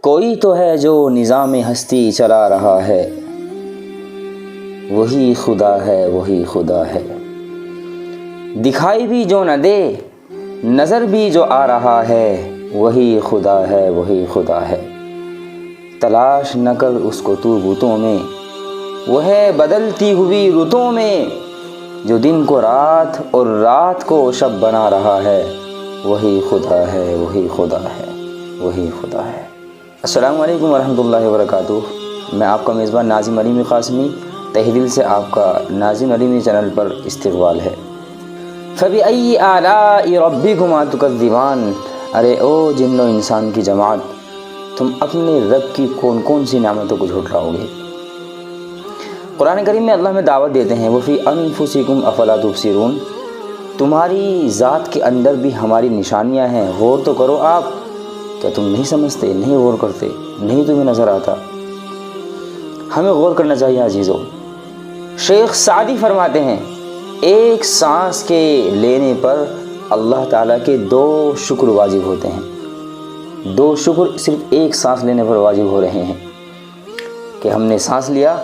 کوئی تو ہے جو نظام ہستی چلا رہا ہے، وہی خدا ہے وہی خدا ہے۔ دکھائی بھی جو نہ دے، نظر بھی جو آ رہا ہے، وہی خدا ہے وہی خدا ہے۔ تلاش نہ کر اس کو تو بتوں میں، وہ ہے بدلتی ہوئی رتوں میں، جو دن کو رات اور رات کو شب بنا رہا ہے، وہی خدا ہے وہی خدا ہے وہی خدا ہے۔ السلام علیکم ورحمۃ اللہ وبرکاتہ۔ میں آپ کا میزبان ناظم علیمی قاسمی، تہہ دل سے آپ کا ناظم علیمی چینل پر استقبال ہے۔ فَبِأَيِّ آلَاءِ رَبِّكُمَا تُكَذِّبَانِ، ارے او جن و انسان کی جماعت، تم اپنے رب کی کون کون سی نعمتوں کو جھٹلاؤ گے؟ قرآن کریم میں اللہ میں دعوت دیتے ہیں، وَفِي أَنفُسِكُمْ أَفَلَا تُبْصِرُونَ، تمہاری ذات کے اندر بھی ہماری نشانیاں ہیں، غور تو کرو آپ، کیا تم نہیں سمجھتے، نہیں غور کرتے، نہیں تمہیں نظر آتا؟ ہمیں غور کرنا چاہیے عزیزو۔ شیخ سعدی فرماتے ہیں، ایک سانس کے لینے پر اللہ تعالیٰ کے 2 شکر واجب ہوتے ہیں۔ 2 شکر صرف ایک سانس لینے پر واجب ہو رہے ہیں کہ ہم نے سانس لیا،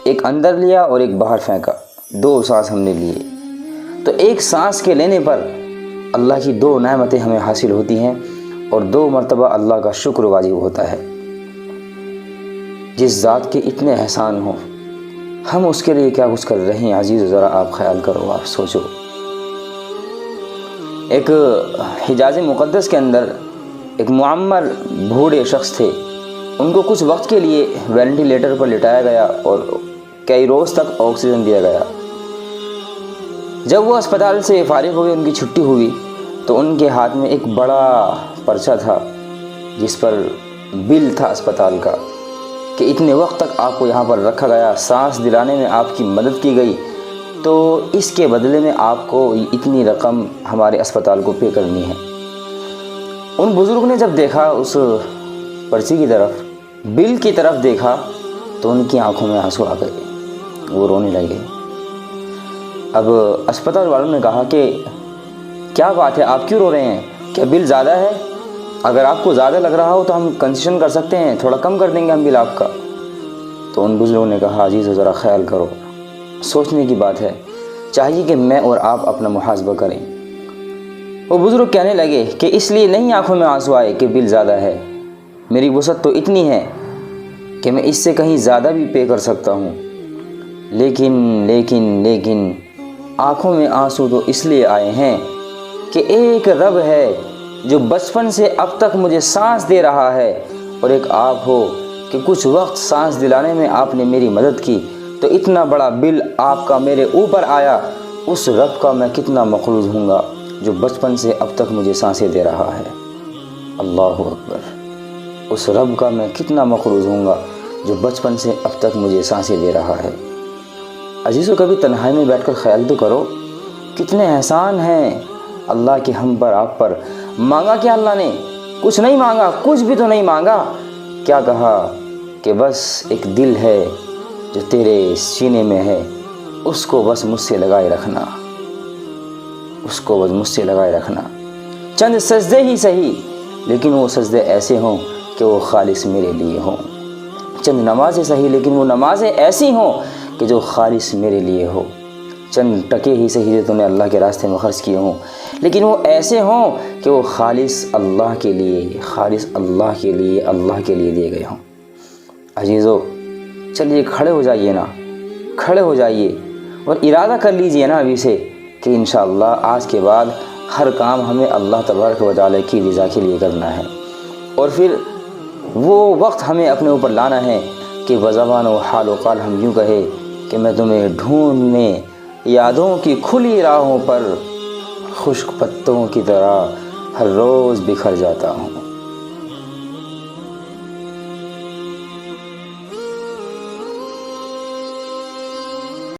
ایک اندر لیا اور ایک باہر پھینکا، 2 سانس ہم نے لیے۔ تو ایک سانس کے لینے پر اللہ کی 2 نعمتیں ہمیں حاصل ہوتی ہیں اور 2 مرتبہ اللہ کا شکر واجب ہوتا ہے۔ جس ذات کے اتنے احسان ہوں، ہم اس کے لیے کیا کچھ کر رہے ہیں عزیز، ذرا آپ خیال کرو، آپ سوچو۔ ایک حجاز مقدس کے اندر ایک معمر بوڑھے شخص تھے، ان کو کچھ وقت کے لیے وینٹیلیٹر پر لٹایا گیا اور کئی روز تک آکسیجن دیا گیا۔ جب وہ اسپتال سے فارغ ہوئے، ان کی چھٹی ہوئی، تو ان کے ہاتھ میں ایک بڑا پرچہ تھا جس پر بل تھا اسپتال کا کہ اتنے وقت تک آپ کو یہاں پر رکھا گیا، سانس دلانے میں آپ کی مدد کی گئی، تو اس کے بدلے میں آپ کو اتنی رقم ہمارے اسپتال کو پے کرنی ہے۔ ان بزرگ نے جب دیکھا اس پرچی کی طرف، بل کی طرف دیکھا، تو ان کی آنکھوں میں آنسو آ گئے، وہ رونے لگے۔ اب اسپتال والوں نے کہا کہ کیا بات ہے، آپ کیوں رو رہے ہیں؟ کیا بل زیادہ ہے؟ اگر آپ کو زیادہ لگ رہا ہو تو ہم کنسیشن کر سکتے ہیں، تھوڑا کم کر دیں گے ہم بل آپ کا۔ تو ان بزرگوں نے کہا، عزیز ذرا خیال کرو، سوچنے کی بات ہے، چاہیے کہ میں اور آپ اپنا محاسبہ کریں۔ وہ بزرگ کہنے لگے کہ اس لیے نہیں آنکھوں میں آنسو آئے کہ بل زیادہ ہے، میری وسعت تو اتنی ہے کہ میں اس سے کہیں زیادہ بھی پے کر سکتا ہوں، لیکن آنکھوں میں آنسو تو اس لیے آئے ہیں کہ ایک رب ہے جو بچپن سے اب تک مجھے سانس دے رہا ہے، اور ایک آپ ہو کہ کچھ وقت سانس دلانے میں آپ نے میری مدد کی، تو اتنا بڑا بل آپ کا میرے اوپر آیا، اس رب کا میں کتنا مقروض ہوں گا جو بچپن سے اب تک مجھے سانسیں دے رہا ہے۔ اللہ اکبر، اس رب کا میں کتنا مقروض ہوں گا جو بچپن سے اب تک مجھے سانسیں دے رہا ہے۔ عزیزو، کبھی تنہائی میں بیٹھ کر خیال تو کرو، کتنے احسان ہیں اللہ کے ہم پر، آپ پر۔ مانگا کیا اللہ نے؟ کچھ نہیں مانگا، کچھ بھی تو نہیں مانگا۔ کیا کہا کہ بس ایک دل ہے جو تیرے سینے میں ہے، اس کو بس مجھ سے لگائے رکھنا، اس کو بس مجھ سے لگائے رکھنا۔ چند سجدے ہی صحیح، لیکن وہ سجدے ایسے ہوں کہ وہ خالص میرے لیے ہوں۔ چند نمازیں صحیح، لیکن وہ نمازیں ایسی ہوں کہ جو خالص میرے لیے ہو۔ چند ٹکے ہی صحیح جو تو نے اللہ کے راستے میں خرچ کیے ہوں، لیکن وہ ایسے ہوں کہ وہ خالص اللہ کے لیے، خالص اللہ کے لیے، اللہ کے لیے دیے گئے ہوں۔ عزیزو، چلیے کھڑے ہو جائیے نا، کھڑے ہو جائیے اور ارادہ کر لیجئے نا ابھی سے کہ انشاءاللہ آج کے بعد ہر کام ہمیں اللہ تبارک و تعالی کی رضا کے لیے کرنا ہے، اور پھر وہ وقت ہمیں اپنے اوپر لانا ہے کہ بزبان و حال و قال ہم یوں کہے کہ میں تمہیں ڈھونڈنے یادوں کی کھلی راہوں پر خشک پتوں کی طرح ہر روز بکھر جاتا ہوں۔